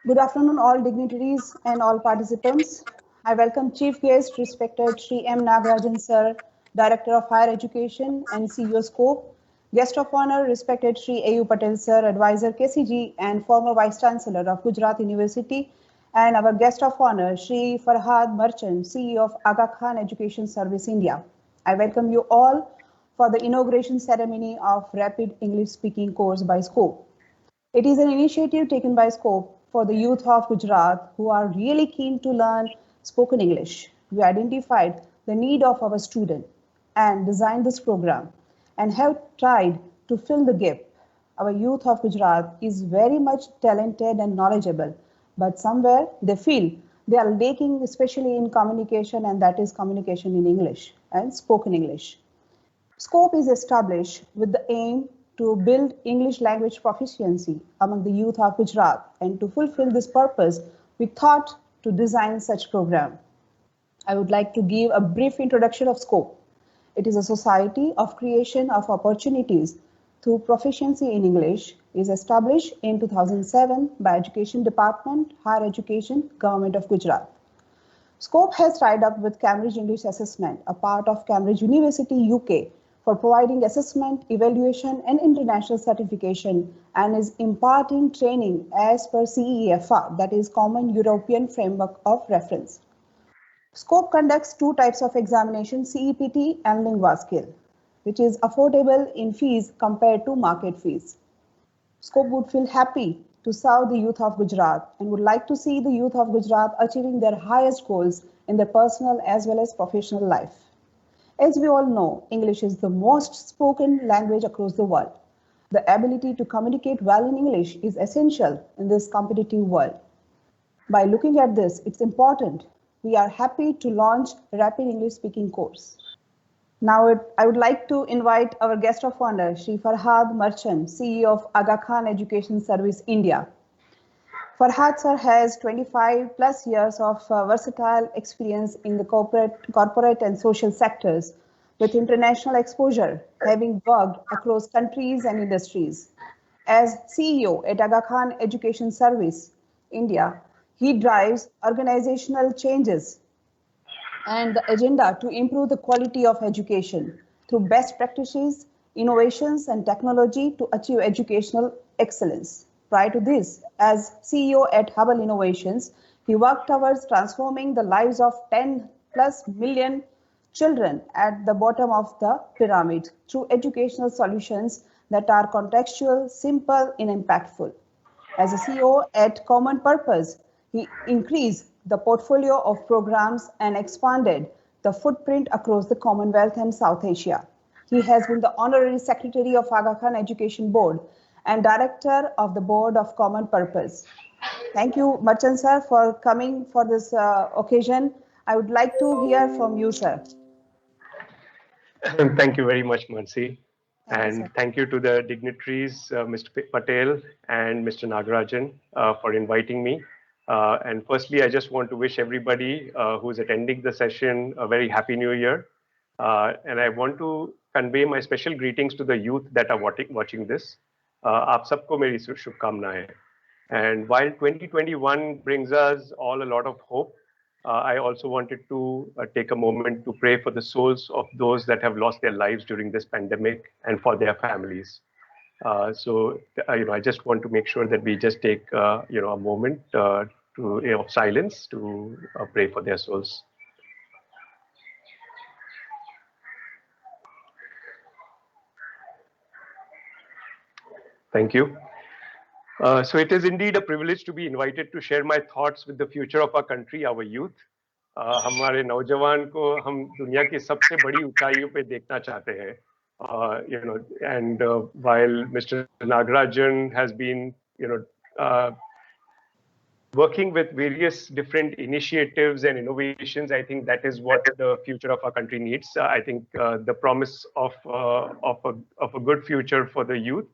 Good afternoon, all dignitaries and all participants. I welcome Chief Guest, respected Sri M. Nagarajan Sir, Director of Higher Education and CEO Scope. Guest of honor, respected Sri A.U. Patel Sir, Advisor KCG and former Vice Chancellor of Gujarat University. And our guest of honor, Sri Farhad Merchant, CEO of Aga Khan Education Service India. I welcome you all for the inauguration ceremony of Rapid English Speaking course by Scope. It is an initiative taken by Scope for the youth of Gujarat who are really keen to learn spoken English. We identified the need of our students and designed this program and have tried to fill the gap. Our youth of Gujarat is very much talented and knowledgeable, but somewhere they feel they are lacking, especially in communication, and that is communication in English and spoken English. Scope is established with the aim to build English language proficiency among the youth of Gujarat, and to fulfill this purpose, we thought to design such program. I would like to give a brief introduction of Scope. It is a society of creation of opportunities through proficiency in English, is established in 2007 by Education Department, Higher Education, Government of Gujarat. Scope has tied up with Cambridge English Assessment, a part of Cambridge University, UK, for providing assessment, evaluation, and international certification, and is imparting training as per CEFR, that is Common European Framework of Reference. Scope conducts two types of examination, CEPT and Lingua Skill, which is affordable in fees compared to market fees. Scope would feel happy to serve the youth of Gujarat and would like to see the youth of Gujarat achieving their highest goals in their personal as well as professional life. As we all know, English is the most spoken language across the world. The ability to communicate well in English is essential in this competitive world. By looking at this, it's important. We are happy to launch a Rapid English Speaking course. Now, I would like to invite our guest of honor, Sri Farhad Merchant, CEO of Aga Khan Education Service India. Farhad sir has 25 plus years of versatile experience in the corporate and social sectors with international exposure, having worked across countries and industries. As CEO at Aga Khan Education Service India, he drives organizational changes and the agenda to improve the quality of education through best practices, innovations, and technology to achieve educational excellence. Prior to this, as CEO at Hubble Innovations, he worked towards transforming the lives of 10 plus million children at the bottom of the pyramid through educational solutions that are contextual, simple, and impactful. As a CEO at Common Purpose, he increased the portfolio of programs and expanded the footprint across the Commonwealth and South Asia. He has been the Honorary Secretary of Aga Khan Education Board and Director of the Board of Common Purpose. Thank you, Merchant sir, for coming for this occasion. I would like to hear from you, sir. Thank you very much, Mansi. Thank you, Thank you to the dignitaries, Mr. Patel and Mr. Nagarajan, for inviting me. And firstly, I just want to wish everybody who's attending the session a very happy new year. And I want to convey my special greetings to the youth that are watching this. Aap sabko meri shubhkamnaएं. And while 2021 brings us all a lot of hope, I also wanted to take a moment to pray for the souls of those that have lost their lives during this pandemic and for their families. I just want to make sure that we just take, a moment of silence to pray for their souls. Thank you. So it is indeed a privilege to be invited to share my thoughts with the future of our country, our youth. हमारे नौजवान को हम दुनिया की सबसे बड़ी ऊंचाइयों पे देखना चाहते हैं. While Mr. Nagarajan has been, working with various different initiatives and innovations, I think that is what the future of our country needs. I think the promise of a good future for the youth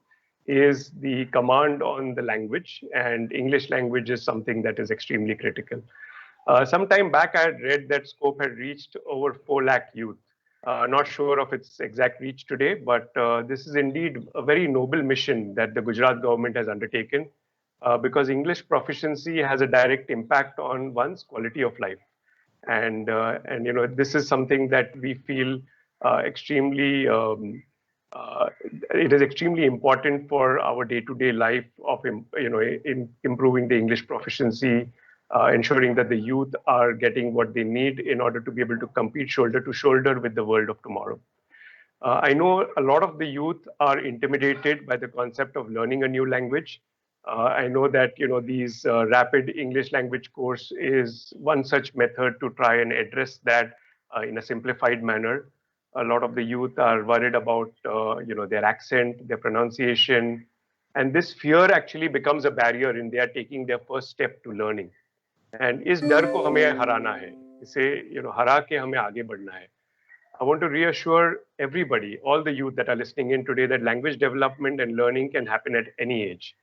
is the command on the language, and English language is something that is extremely critical. Some time back, I had read that Scope had reached over 4 lakh youth. Not sure of its exact reach today, but this is indeed a very noble mission that the Gujarat government has undertaken because English proficiency has a direct impact on one's quality of life. And this is something that we feel extremely it is extremely important for our day-to-day life of in improving the English proficiency, ensuring that the youth are getting what they need in order to be able to compete shoulder to shoulder with the world of tomorrow. I know a lot of the youth are intimidated by the concept of learning a new language. I know that these rapid English language course is one such method to try and address that in a simplified manner. A lot of the youth are worried about their accent, their pronunciation, and this fear actually becomes a barrier in they are taking their first step to learning. And इस डर को हमें हराना है, इसे हरा के हमें आगे बढ़ना है. I want to reassure everybody, all the youth that are listening in today, that language development and learning can happen at any age.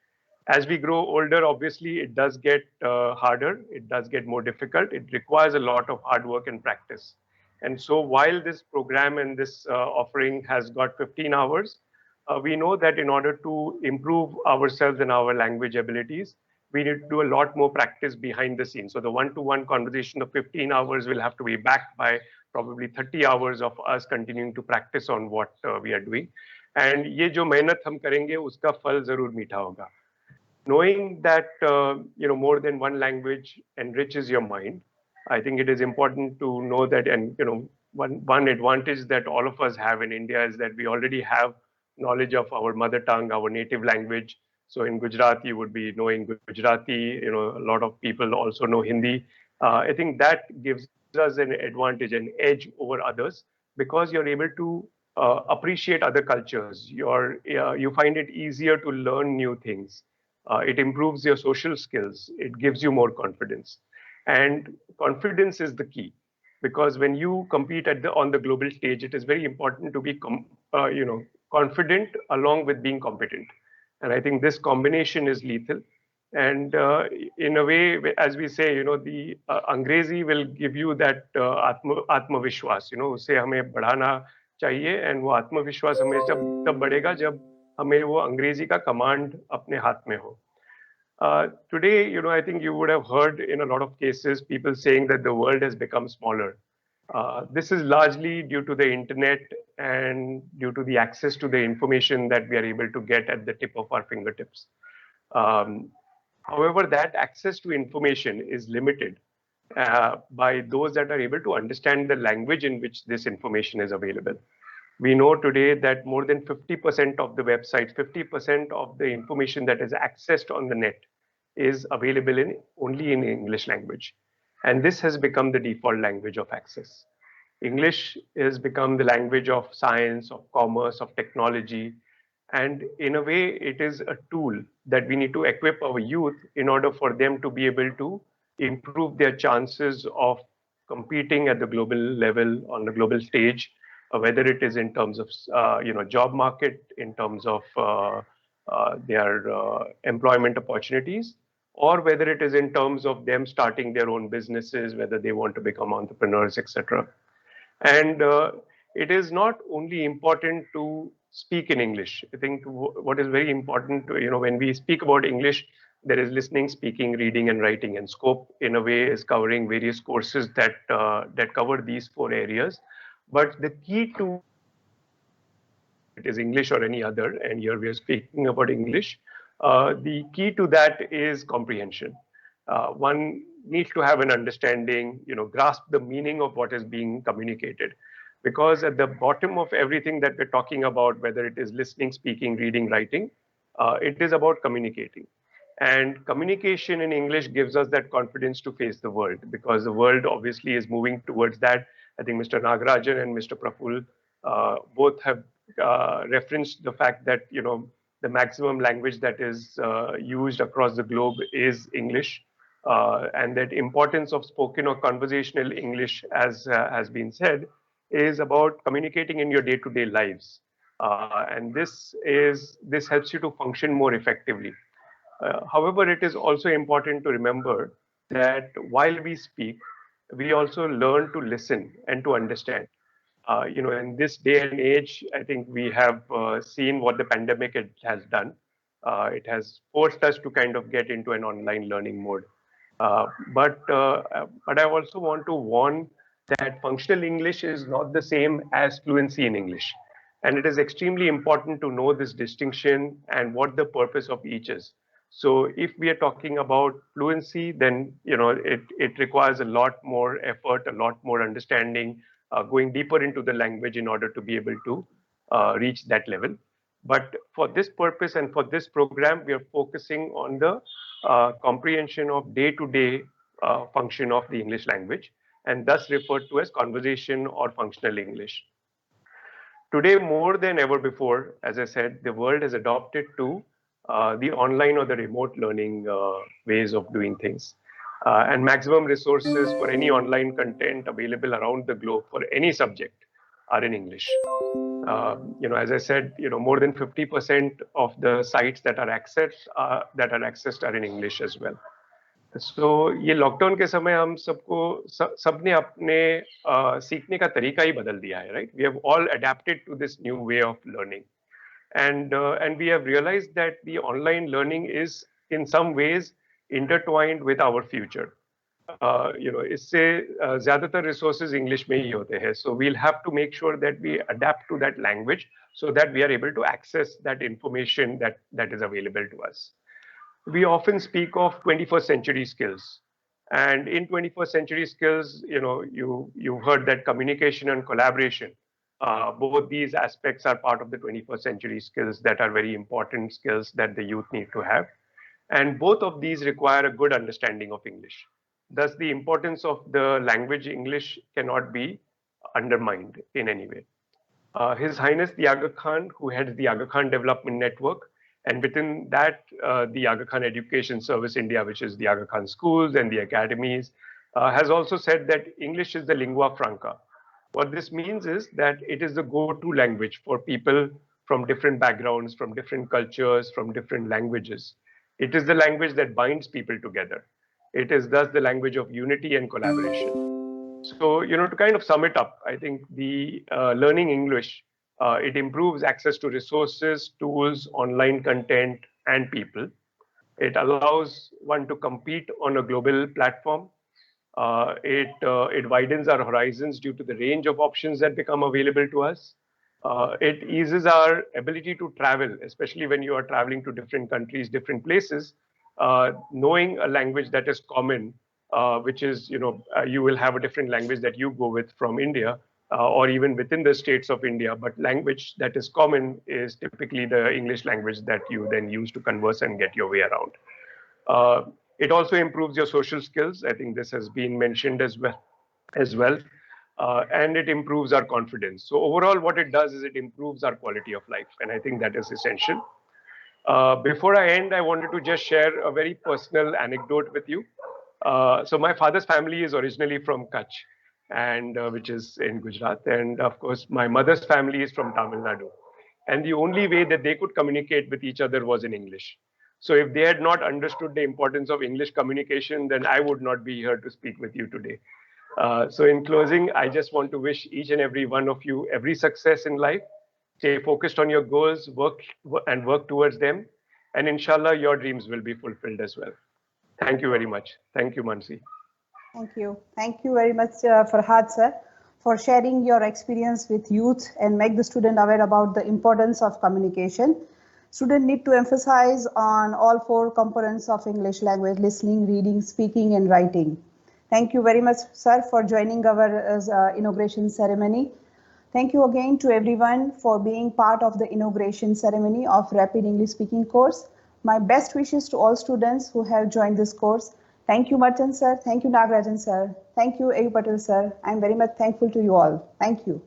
As we grow older, obviously, it does get harder. It does get more difficult. It requires a lot of hard work and practice. And so while this program and this offering has got 15 hours, we know that in order to improve ourselves and our language abilities, we need to do a lot more practice behind the scenes. So the one-to-one conversation of 15 hours will have to be backed by probably 30 hours of us continuing to practice on what we are doing. And ये जो मेहनत हम करेंगे उसका फल जरूर मीठा होगा. Knowing that more than one language enriches your mind, I think it is important to know that. And one advantage that all of us have in India is that we already have knowledge of our mother tongue, our native language. So in Gujarat, you would be knowing Gujarati. A lot of people also know Hindi. I think that gives us an advantage, an edge over others, because you're able to appreciate other cultures. You find it easier to learn new things. It improves your social skills. It gives you more confidence. And confidence is the key, because when you compete on the global stage, it is very important to be confident along with being competent. And I think this combination is lethal. And in a way, as we say, the Angrezi will give you that Atma Vishwas, उसे हमें बढ़ाना चाहिए. And वो आत्मविश्वास हमें तब बढ़ेगा जब हमें वो अंग्रेजी का कमांड अपने हाथ में हो. Today, I think you would have heard in a lot of cases people saying that the world has become smaller. This is largely due to the internet and due to the access to the information that we are able to get at the tip of our fingertips. However, that access to information is limited by those that are able to understand the language in which this information is available. We know today that more than 50% of the websites, 50% of the information that is accessed on the net is available only in English language. And this has become the default language of access. English has become the language of science, of commerce, of technology. And in a way, it is a tool that we need to equip our youth in order for them to be able to improve their chances of competing at the global level, on the global stage, whether it is in terms of job market, in terms of their employment opportunities, or whether it is in terms of them starting their own businesses, whether they want to become entrepreneurs, etc. And it is not only important to speak in English. I think what is very important, when we speak about English, there is listening, speaking, reading, and writing. And Scope, in a way, is covering various courses that cover these 4 areas. But the key to it is English or any other, and here we are speaking about English. The key to that is comprehension. One needs to have an understanding, grasp the meaning of what is being communicated. Because at the bottom of everything that we're talking about, whether it is listening, speaking, reading, writing, it is about communicating. And communication in English gives us that confidence to face the world, because the world obviously is moving towards that. I think Mr. Nagarajan and Mr. Praful both have referenced the fact that, the maximum language that is used across the globe is English. And that importance of spoken or conversational English, as has been said, is about communicating in your day-to-day lives. And this helps you to function more effectively. However, it is also important to remember that while we speak, we also learn to listen and to understand. In this day and age, I think we have seen what the pandemic has done. It has forced us to kind of get into an online learning mode. But I also want to warn that functional English is not the same as fluency in English. And it is extremely important to know this distinction and what the purpose of each is. So if we are talking about fluency, then it requires a lot more effort, a lot more understanding, going deeper into the language in order to be able to reach that level. But for this purpose and for this program, we are focusing on the comprehension of day-to-day function of the English language, and thus referred to as conversation or functional English. Today, more than ever before, as I said, the world has adopted to the online or the remote learning ways of doing things. And maximum resources for any online content available around the globe for any subject are in English. As I said, more than 50% of the sites that are accessed are in English as well. So ये lockdown के समय हम सबने अपने सीखने का तरीका ही बदल दिया है, right? We have all adapted to this new way of learning, and we have realized that the online learning is in some ways intertwined with our future. इससे ज्यादातर resources English में ही होते हैं, so we'll have to make sure that we adapt to that language so that we are able to access that information that is available to us. We often speak of 21st century skills, and in 21st century skills, you've heard that communication and collaboration, both these aspects are part of the 21st century skills that are very important skills that the youth need to have, and both of these require a good understanding of English. Thus, the importance of the language English cannot be undermined in any way. His Highness the Aga Khan, who heads the Aga Khan Development Network, and within that, the Aga Khan Education Service India, which is the Aga Khan schools and the academies, has also said that English is the lingua franca. What this means is that it is the go-to language for people from different backgrounds, from different cultures, from different languages. It is the language that binds people together. It is thus the language of unity and collaboration. So, to kind of sum it up, I think the learning English, it improves access to resources, tools, online content, and people. It allows one to compete on a global platform. It widens our horizons due to the range of options that become available to us. It eases our ability to travel, especially when you are traveling to different countries, different places. Knowing a language that is common, which is, you will have a different language that you go with from India, or even within the states of India, but language that is common is typically the English language that you then use to converse and get your way around. It also improves your social skills. I think this has been mentioned as well. And it improves our confidence. So overall, what it does is it improves our quality of life, and I think that is essential. Before I end, I wanted to just share a very personal anecdote with you. So my father's family is originally from Kutch, and which is in Gujarat, and of course my mother's family is from Tamil Nadu, and the only way that they could communicate with each other was in English. So if they had not understood the importance of English communication, then I would not be here to speak with you today. So in closing, I just want to wish each and every one of you every success in life. Stay focused on your goals, work towards them, and inshallah your dreams will be fulfilled as well. Thank you very much. Thank you, Mansi. Thank you. Thank you very much, Farhad sir, for sharing your experience with youth and make the student aware about the importance of communication. Students need to emphasize on all 4 components of English language: listening, reading, speaking, and writing. Thank you very much, sir, for joining our inauguration ceremony. Thank you again to everyone for being part of the inauguration ceremony of Rapid English Speaking course. My best wishes to all students who have joined this course. Thank you, Martin sir. Thank you, Nagarajan sir. Thank you, A. Patel sir. I'm very much thankful to you all. Thank you.